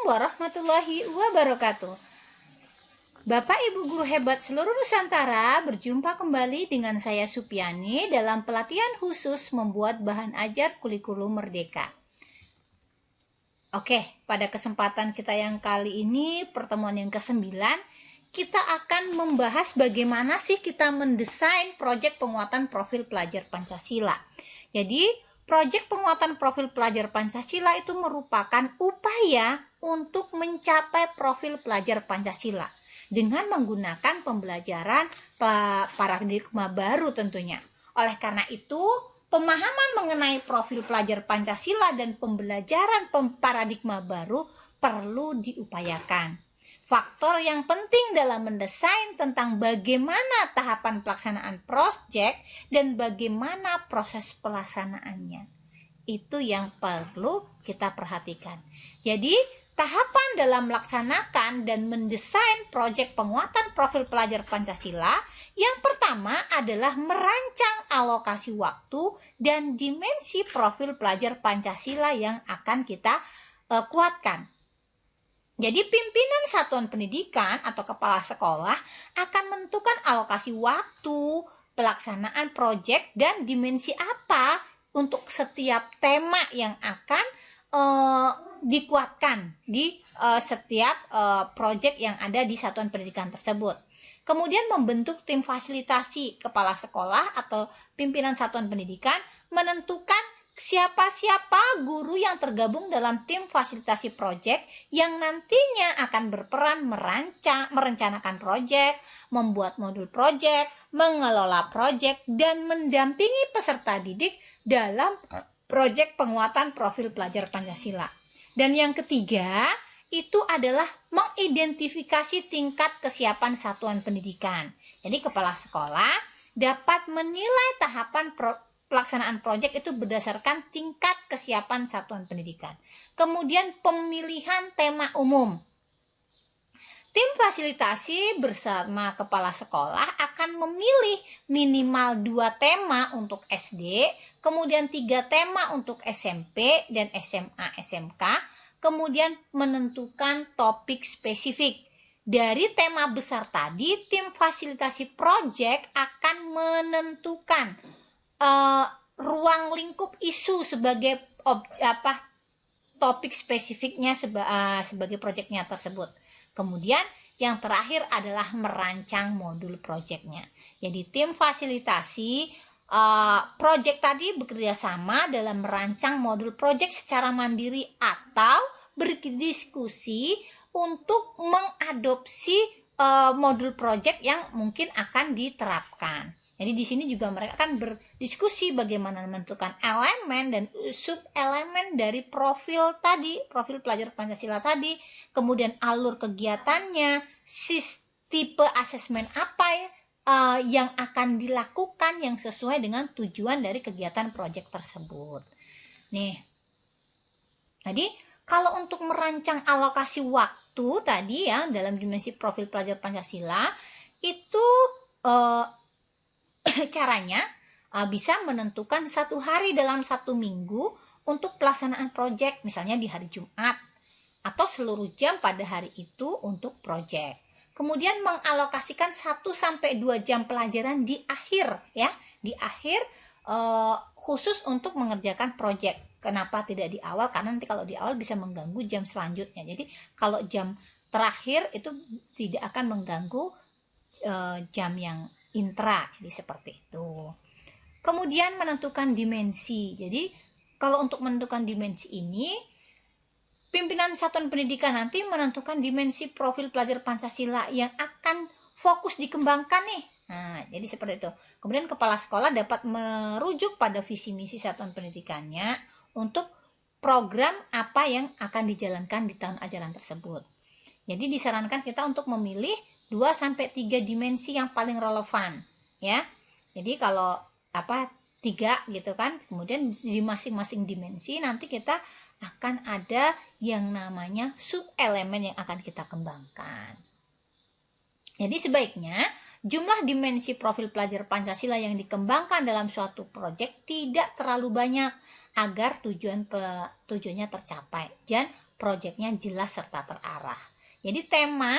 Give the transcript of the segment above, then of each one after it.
warahmatullahi wabarakatuh. Bapak Ibu guru hebat seluruh Nusantara, berjumpa kembali dengan saya Supiani dalam pelatihan khusus membuat bahan ajar kurikulum merdeka. Oke, pada kesempatan kita yang kali ini, pertemuan yang ke-9, kita akan membahas bagaimana sih kita mendesain proyek penguatan profil pelajar Pancasila. Jadi, proyek penguatan profil pelajar Pancasila itu merupakan upaya untuk mencapai profil pelajar Pancasila dengan menggunakan pembelajaran paradigma baru tentunya. Oleh karena itu, pemahaman mengenai profil pelajar Pancasila dan pembelajaran paradigma baru perlu diupayakan. Faktor yang penting dalam mendesain tentang bagaimana tahapan pelaksanaan proyek dan bagaimana proses pelaksanaannya. Itu yang perlu kita perhatikan. Jadi, tahapan dalam melaksanakan dan mendesain proyek penguatan profil pelajar Pancasila, yang pertama adalah merancang alokasi waktu dan dimensi profil pelajar Pancasila yang akan kita kuatkan. Jadi pimpinan satuan pendidikan atau kepala sekolah akan menentukan alokasi waktu, pelaksanaan proyek, dan dimensi apa untuk setiap tema yang akan dikuatkan di setiap proyek yang ada di satuan pendidikan tersebut. Kemudian membentuk tim fasilitasi kepala sekolah atau pimpinan satuan pendidikan menentukan siapa-siapa guru yang tergabung dalam tim fasilitasi proyek yang nantinya akan berperan merencanakan proyek, membuat modul proyek, mengelola proyek, dan mendampingi peserta didik dalam proyek penguatan profil pelajar Pancasila. Dan yang ketiga, itu adalah mengidentifikasi tingkat kesiapan satuan pendidikan. Jadi kepala sekolah dapat menilai tahapan pelaksanaan proyek itu berdasarkan tingkat kesiapan satuan pendidikan. Kemudian pemilihan tema umum. Tim fasilitasi bersama kepala sekolah akan memilih minimal 2 tema untuk SD, kemudian 3 tema untuk SMP dan SMA SMK, kemudian menentukan topik spesifik. Dari tema besar tadi, tim fasilitasi proyek akan menentukan ruang lingkup isu sebagai topik spesifiknya sebagai proyeknya tersebut. Kemudian yang terakhir adalah merancang modul proyeknya. Jadi tim fasilitasi proyek tadi bekerja sama dalam merancang modul proyek secara mandiri atau berdiskusi untuk mengadopsi modul proyek yang mungkin akan diterapkan. Jadi di sini juga mereka akan berdiskusi bagaimana menentukan elemen dan sub elemen dari profil pelajar Pancasila tadi, kemudian alur kegiatannya, tipe asesmen apa yang akan dilakukan yang sesuai dengan tujuan dari kegiatan proyek tersebut. Nih, jadi kalau untuk merancang alokasi waktu tadi ya dalam dimensi profil pelajar Pancasila itu caranya bisa menentukan 1 hari dalam 1 minggu untuk pelaksanaan proyek, misalnya di hari Jumat, atau seluruh jam pada hari itu untuk proyek. Kemudian mengalokasikan 1-2 jam pelajaran di akhir ya, di akhir khusus untuk mengerjakan proyek. Kenapa tidak di awal? Karena nanti kalau di awal bisa mengganggu jam selanjutnya. Jadi kalau jam terakhir itu tidak akan mengganggu jam yang intra, jadi seperti itu. Kemudian menentukan dimensi. Jadi kalau untuk menentukan dimensi ini, pimpinan satuan pendidikan nanti menentukan dimensi profil pelajar Pancasila yang akan fokus dikembangkan nih. Nah, jadi seperti itu. Kemudian kepala sekolah dapat merujuk pada visi misi satuan pendidikannya untuk program apa yang akan dijalankan di tahun ajaran tersebut. Jadi disarankan kita untuk memilih 2-3 dimensi yang paling relevan ya. Jadi kalau 3 gitu kan, kemudian di masing-masing dimensi nanti kita akan ada yang namanya sub elemen yang akan kita kembangkan. Jadi sebaiknya jumlah dimensi profil pelajar Pancasila yang dikembangkan dalam suatu proyek tidak terlalu banyak agar tujuannya tercapai. Dan proyeknya jelas serta terarah. Jadi tema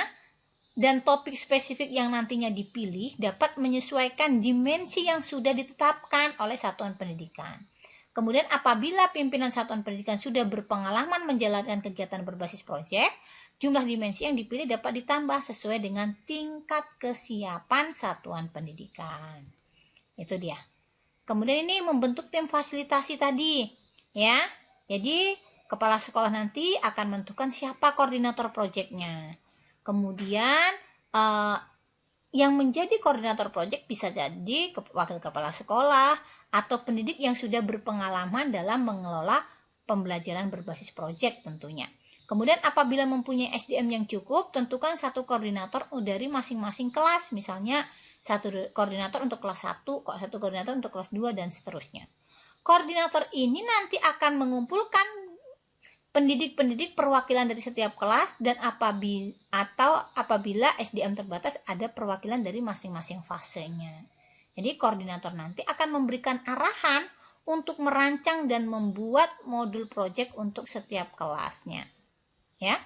dan topik spesifik yang nantinya dipilih dapat menyesuaikan dimensi yang sudah ditetapkan oleh satuan pendidikan. Kemudian apabila pimpinan satuan pendidikan sudah berpengalaman menjalankan kegiatan berbasis proyek, jumlah dimensi yang dipilih dapat ditambah sesuai dengan tingkat kesiapan satuan pendidikan. Itu dia. Kemudian ini membentuk tim fasilitasi tadi, ya. Jadi kepala sekolah nanti akan menentukan siapa koordinator proyeknya. Kemudian yang menjadi koordinator proyek bisa jadi wakil kepala sekolah atau pendidik yang sudah berpengalaman dalam mengelola pembelajaran berbasis proyek tentunya. Kemudian apabila mempunyai SDM yang cukup, tentukan satu koordinator dari masing-masing kelas, misalnya satu koordinator untuk kelas 1, satu koordinator untuk kelas 2, dan seterusnya. Koordinator ini nanti akan mengumpulkan pendidik-pendidik perwakilan dari setiap kelas, dan apabila SDM terbatas ada perwakilan dari masing-masing fasenya. Jadi koordinator nanti akan memberikan arahan untuk merancang dan membuat modul proyek untuk setiap kelasnya. Ya.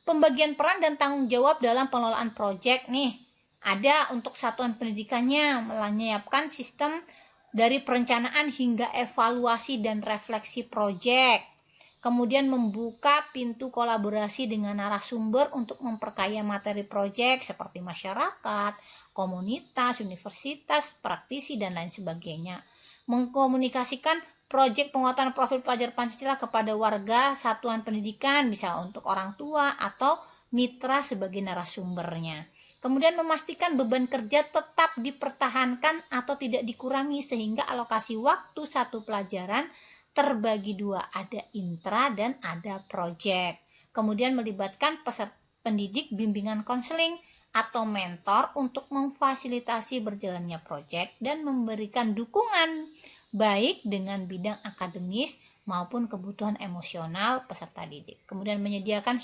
Pembagian peran dan tanggung jawab dalam pengelolaan proyek nih. Ada untuk satuan pendidikannya menyiapkan sistem dari perencanaan hingga evaluasi dan refleksi proyek. Kemudian membuka pintu kolaborasi dengan narasumber untuk memperkaya materi proyek seperti masyarakat, komunitas, universitas, praktisi, dan lain sebagainya. Mengkomunikasikan proyek penguatan profil pelajar Pancasila kepada warga satuan pendidikan, bisa untuk orang tua atau mitra sebagai narasumbernya. Kemudian memastikan beban kerja tetap dipertahankan atau tidak dikurangi sehingga alokasi waktu satu pelajaran terbagi dua, ada intra dan ada proyek. Kemudian melibatkan peserta pendidik bimbingan konseling atau mentor untuk memfasilitasi berjalannya proyek dan memberikan dukungan baik dengan bidang akademis maupun kebutuhan emosional peserta didik. Kemudian menyediakan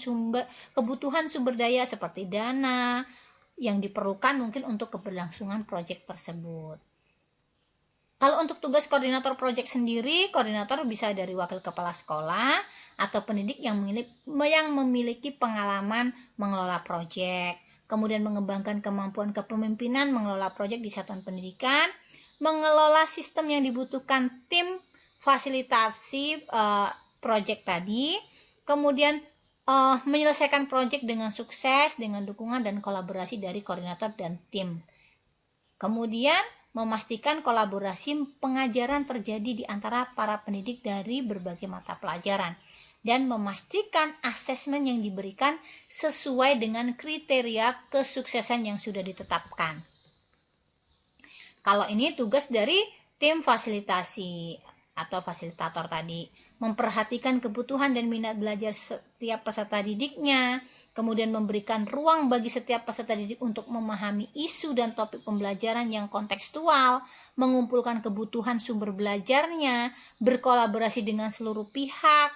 kebutuhan sumber daya seperti dana yang diperlukan mungkin untuk keberlangsungan proyek tersebut. Kalau untuk tugas koordinator proyek sendiri, koordinator bisa dari wakil kepala sekolah atau pendidik yang memiliki pengalaman mengelola proyek. Kemudian mengembangkan kemampuan kepemimpinan mengelola proyek di satuan pendidikan, mengelola sistem yang dibutuhkan tim fasilitasi proyek tadi, kemudian menyelesaikan proyek dengan sukses dengan dukungan dan kolaborasi dari koordinator dan tim. Kemudian memastikan kolaborasi pengajaran terjadi di antara para pendidik dari berbagai mata pelajaran dan memastikan asesmen yang diberikan sesuai dengan kriteria kesuksesan yang sudah ditetapkan. Kalau ini tugas dari tim fasilitasi atau fasilitator tadi, memperhatikan kebutuhan dan minat belajar setiap peserta didiknya, kemudian memberikan ruang bagi setiap peserta didik untuk memahami isu dan topik pembelajaran yang kontekstual, mengumpulkan kebutuhan sumber belajarnya, berkolaborasi dengan seluruh pihak,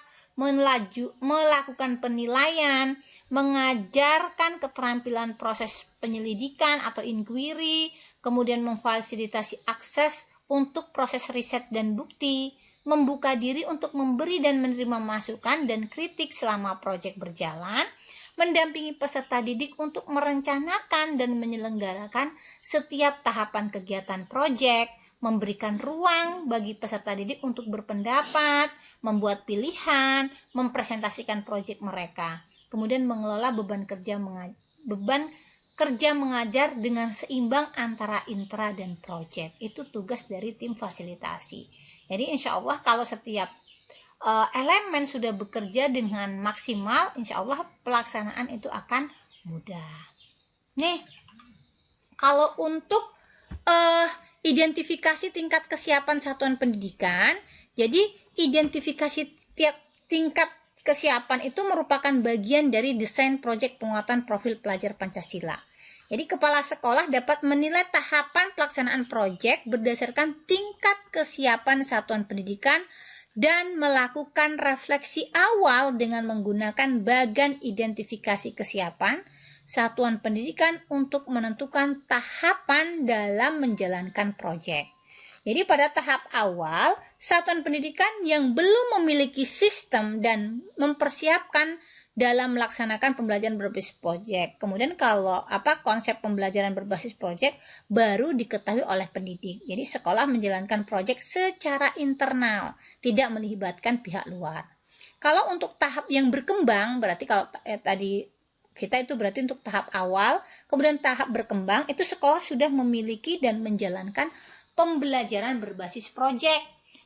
melakukan penilaian, mengajarkan keterampilan proses penyelidikan atau inquiry, kemudian memfasilitasi akses untuk proses riset dan bukti, membuka diri untuk memberi dan menerima masukan dan kritik selama proyek berjalan, mendampingi peserta didik untuk merencanakan dan menyelenggarakan setiap tahapan kegiatan proyek, memberikan ruang bagi peserta didik untuk berpendapat, membuat pilihan, mempresentasikan proyek mereka, kemudian mengelola beban kerja mengajar dengan seimbang antara intra dan proyek. Itu tugas dari tim fasilitasi. Jadi insya Allah kalau setiap elemen sudah bekerja dengan maksimal, insya Allah pelaksanaan itu akan mudah. Nih, kalau untuk identifikasi tingkat kesiapan satuan pendidikan, jadi identifikasi tiap tingkat kesiapan itu merupakan bagian dari desain proyek penguatan profil pelajar Pancasila. Jadi kepala sekolah dapat menilai tahapan pelaksanaan proyek berdasarkan tingkat kesiapan satuan pendidikan dan melakukan refleksi awal dengan menggunakan bagan identifikasi kesiapan satuan pendidikan untuk menentukan tahapan dalam menjalankan proyek. Jadi pada tahap awal, satuan pendidikan yang belum memiliki sistem dan mempersiapkan dalam melaksanakan pembelajaran berbasis proyek. Kemudian kalau konsep pembelajaran berbasis proyek baru diketahui oleh pendidik. Jadi sekolah menjalankan proyek secara internal, tidak melibatkan pihak luar. Kalau untuk tahap yang berkembang, berarti kalau tadi kita itu berarti untuk tahap awal, kemudian tahap berkembang itu sekolah sudah memiliki dan menjalankan pembelajaran berbasis proyek.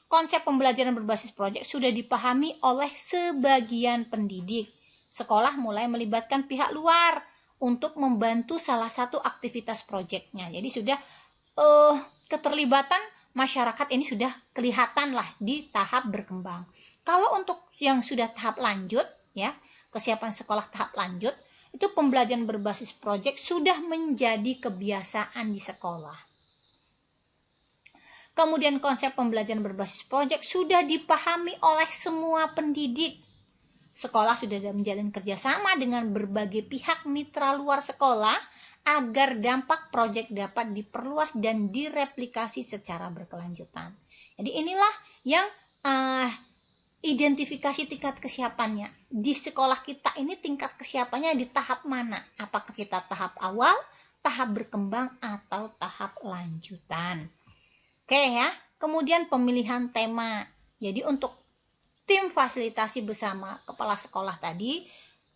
Konsep pembelajaran berbasis proyek sudah dipahami oleh sebagian pendidik. Sekolah mulai melibatkan pihak luar untuk membantu salah satu aktivitas proyeknya. Jadi sudah keterlibatan masyarakat ini sudah kelihatan lah di tahap berkembang. Kalau untuk yang sudah tahap lanjut, ya, kesiapan sekolah tahap lanjut, itu pembelajaran berbasis proyek sudah menjadi kebiasaan di sekolah. Kemudian konsep pembelajaran berbasis proyek sudah dipahami oleh semua pendidik. Sekolah sudah menjalin kerjasama dengan berbagai pihak mitra luar sekolah agar dampak proyek dapat diperluas dan direplikasi secara berkelanjutan. Jadi inilah yang identifikasi tingkat kesiapannya. Di sekolah kita ini tingkat kesiapannya di tahap mana? Apakah kita tahap awal, tahap berkembang, atau tahap lanjutan? Oke ya, kemudian pemilihan tema. Jadi untuk tim fasilitasi bersama kepala sekolah tadi,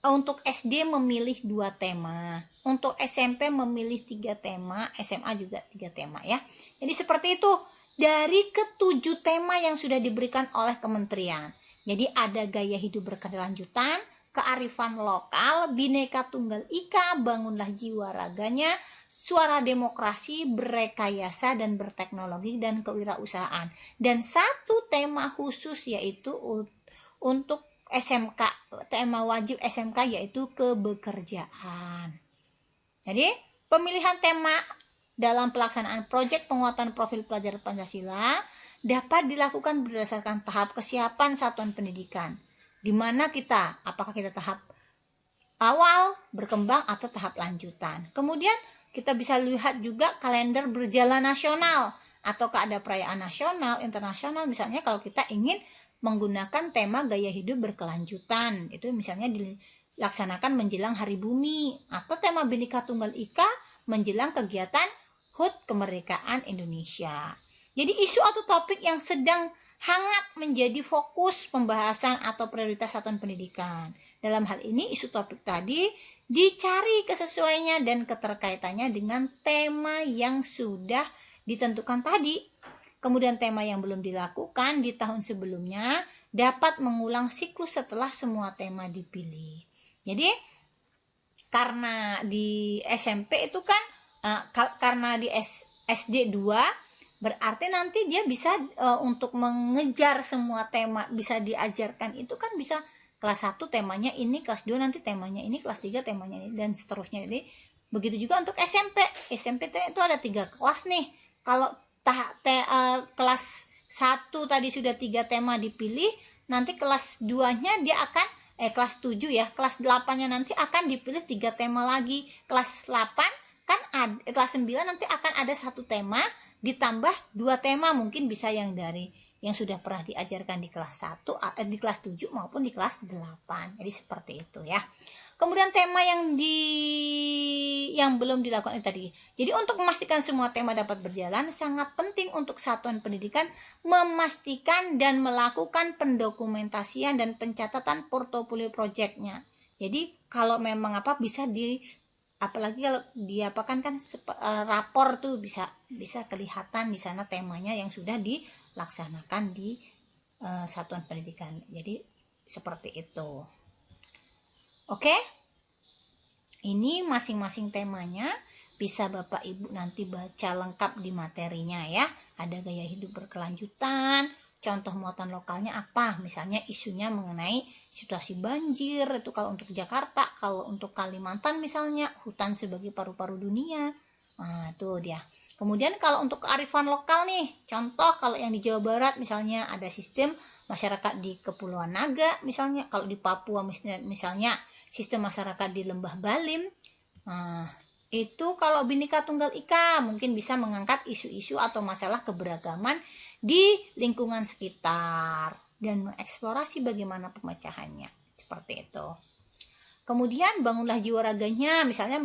untuk SD memilih 2 tema, untuk SMP memilih 3 tema, SMA juga 3 tema ya. Jadi seperti itu dari ke-7 tema yang sudah diberikan oleh kementerian. Jadi ada gaya hidup berkelanjutan, kearifan lokal, Bhinneka Tunggal Ika, bangunlah jiwa raganya, suara demokrasi, berrekayasa dan berteknologi, dan kewirausahaan. Dan 1 tema khusus yaitu untuk SMK, tema wajib SMK yaitu kebekerjaan. Jadi pemilihan tema dalam pelaksanaan proyek penguatan profil pelajar Pancasila dapat dilakukan berdasarkan tahap kesiapan satuan pendidikan. Di mana apakah kita tahap awal, berkembang, atau tahap lanjutan. Kemudian kita bisa lihat juga kalender berjalan nasional, ataukah ada perayaan nasional, internasional. Misalnya kalau kita ingin menggunakan tema gaya hidup berkelanjutan, itu misalnya dilaksanakan menjelang Hari Bumi, atau tema Bhinneka Tunggal Ika menjelang kegiatan HUT Kemerdekaan Indonesia. Jadi isu atau topik yang sedang hangat menjadi fokus pembahasan atau prioritas satuan pendidikan. Dalam hal ini isu topik tadi dicari kesesuaiannya dan keterkaitannya dengan tema yang sudah ditentukan tadi. Kemudian tema yang belum dilakukan di tahun sebelumnya dapat mengulang siklus setelah semua tema dipilih. Jadi karena di SMP itu kan karena di SD 2 berarti nanti dia bisa untuk mengejar semua tema bisa diajarkan itu kan bisa kelas 1 temanya ini, kelas 2 nanti temanya ini, kelas 3 temanya ini, dan seterusnya. Jadi begitu juga untuk SMP. SMP itu ada 3 kelas nih. Kalau kelas 1 tadi sudah 3 tema dipilih, nanti kelas 2-nya dia akan kelas 7 ya, kelas 8-nya nanti akan dipilih 3 tema lagi. Kelas 8 kan kelas 9 nanti akan ada 1 tema ditambah 2 tema, mungkin bisa yang sudah pernah diajarkan di kelas 1 di kelas 7 maupun di kelas 8. Jadi seperti itu ya. Kemudian tema yang belum dilakukan tadi. Jadi untuk memastikan semua tema dapat berjalan, sangat penting untuk satuan pendidikan memastikan dan melakukan pendokumentasian dan pencatatan portofolio proyeknya. Jadi kalau memang bisa apalagi kalau diapakan kan rapor tuh bisa kelihatan di sana temanya yang sudah dilaksanakan di satuan pendidikan. Jadi seperti itu. Oke, ini masing-masing temanya bisa Bapak Ibu nanti baca lengkap di materinya ya. Ada gaya hidup berkelanjutan, contoh muatan lokalnya apa, misalnya isunya mengenai situasi banjir itu kalau untuk Jakarta, kalau untuk Kalimantan misalnya hutan sebagai paru-paru dunia. Nah itu dia. Kemudian kalau untuk kearifan lokal nih, contoh kalau yang di Jawa Barat misalnya ada sistem masyarakat di Kepulauan Naga, misalnya kalau di Papua misalnya sistem masyarakat di Lembah Balim. Nah, Itu kalau Bhinneka Tunggal Ika mungkin bisa mengangkat isu-isu atau masalah keberagaman di lingkungan sekitar dan mengeksplorasi bagaimana pemecahannya. Seperti itu. Kemudian bangunlah jiwa raganya, misalnya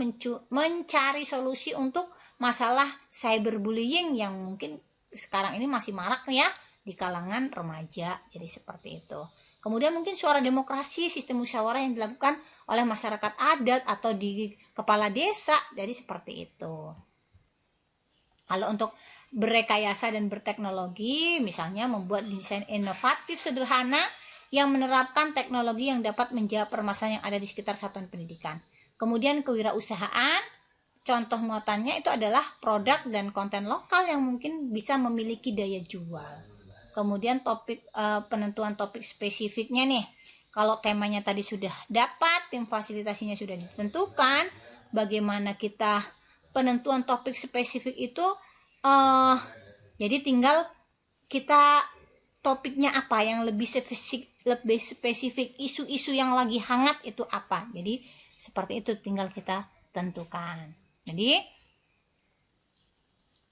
mencari solusi untuk masalah cyberbullying yang mungkin sekarang ini masih marak ya di kalangan remaja. Jadi seperti itu. Kemudian mungkin suara demokrasi, sistem musyawarah yang dilakukan oleh masyarakat adat atau di kepala desa. Jadi seperti itu. Kalau untuk berrekayasa dan berteknologi, misalnya membuat desain inovatif sederhana yang menerapkan teknologi yang dapat menjawab permasalahan yang ada di sekitar satuan pendidikan. Kemudian kewirausahaan, contoh muatannya itu adalah produk dan konten lokal yang mungkin bisa memiliki daya jual. Kemudian penentuan topik spesifiknya nih. Kalau temanya tadi sudah dapat, tim fasilitasinya sudah ditentukan, bagaimana kita penentuan topik spesifik itu jadi tinggal kita topiknya apa yang lebih spesifik, isu-isu yang lagi hangat itu apa. Jadi seperti itu tinggal kita tentukan. Jadi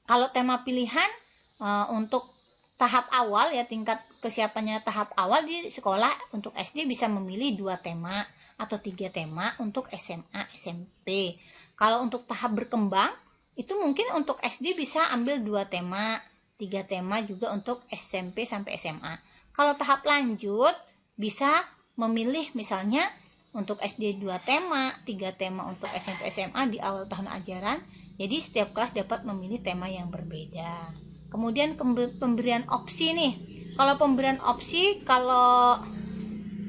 kalau tema pilihan untuk tahap awal ya, tingkat kesiapannya tahap awal di sekolah untuk SD bisa memilih 2 tema atau 3 tema untuk SMA, SMP. Kalau untuk tahap berkembang itu mungkin untuk SD bisa ambil 2 tema, 3 tema juga untuk SMP sampai SMA. Kalau tahap lanjut bisa memilih misalnya untuk SD 2 tema, 3 tema untuk SMP SMA di awal tahun ajaran. Jadi setiap kelas dapat memilih tema yang berbeda. Kemudian pemberian opsi nih. Kalau pemberian opsi, kalau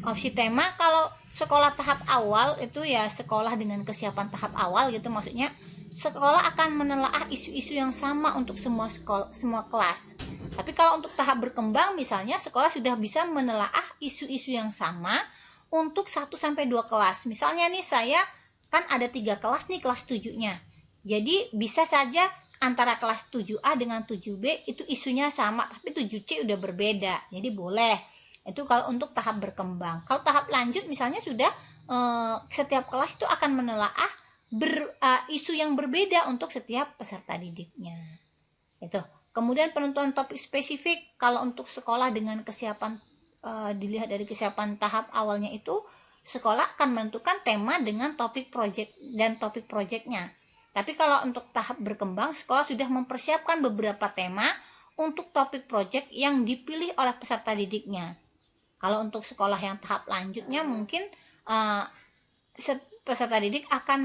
opsi tema, kalau sekolah tahap awal itu ya sekolah dengan kesiapan tahap awal gitu, maksudnya sekolah akan menelaah isu-isu yang sama untuk semua kelas. Tapi kalau untuk tahap berkembang misalnya sekolah sudah bisa menelaah isu-isu yang sama untuk 1-2 kelas. Misalnya nih saya kan ada 3 kelas nih, kelas 7-nya. Jadi bisa saja antara kelas 7A dengan 7B itu isunya sama, tapi 7C udah berbeda. Jadi boleh. Itu kalau untuk tahap berkembang. Kalau tahap lanjut misalnya sudah setiap kelas itu akan menelaah isu yang berbeda untuk setiap peserta didiknya. Itu. Kemudian penentuan topik spesifik, kalau untuk sekolah dengan kesiapan dilihat dari kesiapan tahap awalnya itu sekolah akan menentukan tema dengan topik project dan topik projectnya. Tapi kalau untuk tahap berkembang, sekolah sudah mempersiapkan beberapa tema untuk topik project yang dipilih oleh peserta didiknya. Kalau untuk sekolah yang tahap lanjutnya mungkin peserta didik akan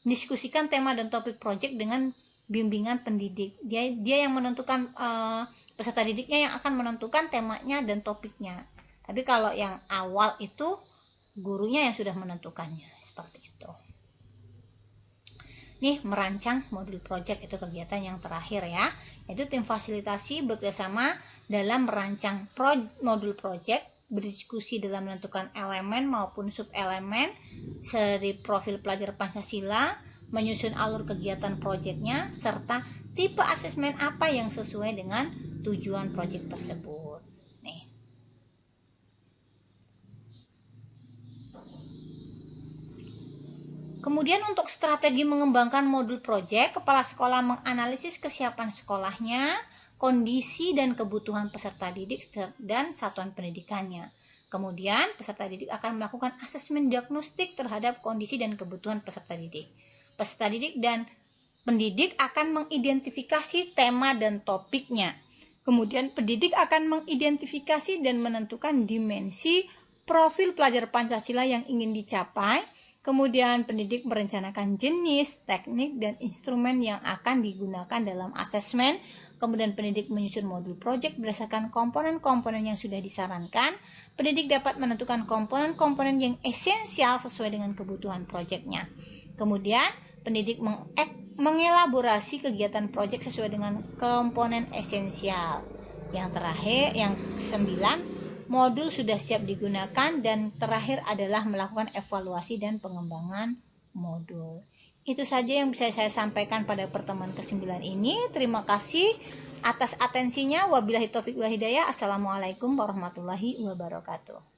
mendiskusikan tema dan topik project dengan bimbingan pendidik. Dia yang menentukan, peserta didiknya yang akan menentukan temanya dan topiknya. Tapi kalau yang awal itu gurunya yang sudah menentukannya, seperti itu. Nih, merancang modul project itu kegiatan yang terakhir ya. Itu tim fasilitasi bekerjasama dalam merancang modul project, berdiskusi dalam menentukan elemen maupun subelemen dari profil pelajar Pancasila, menyusun alur kegiatan projectnya, serta tipe asesmen apa yang sesuai dengan tujuan project tersebut. Nih. Kemudian untuk strategi mengembangkan modul project, kepala sekolah menganalisis kesiapan sekolahnya, kondisi dan kebutuhan peserta didik dan satuan pendidikannya. Kemudian peserta didik akan melakukan asesmen diagnostik terhadap kondisi dan kebutuhan peserta didik. Peserta didik dan pendidik akan mengidentifikasi tema dan topiknya. Kemudian pendidik akan mengidentifikasi dan menentukan dimensi profil pelajar Pancasila yang ingin dicapai. Kemudian pendidik merencanakan jenis, teknik, dan instrumen yang akan digunakan dalam asesmen. Kemudian pendidik menyusun modul project berdasarkan komponen-komponen yang sudah disarankan. Pendidik dapat menentukan komponen-komponen yang esensial sesuai dengan kebutuhan projectnya. Kemudian pendidik mengelaborasi kegiatan project sesuai dengan komponen esensial. Yang terakhir, yang 9, modul sudah siap digunakan, dan terakhir adalah melakukan evaluasi dan pengembangan modul. Itu saja yang bisa saya sampaikan pada pertemuan ke-9 ini. Terima kasih atas atensinya. Wabillahi taufiq wal hidayah. Assalamualaikum warahmatullahi wabarakatuh.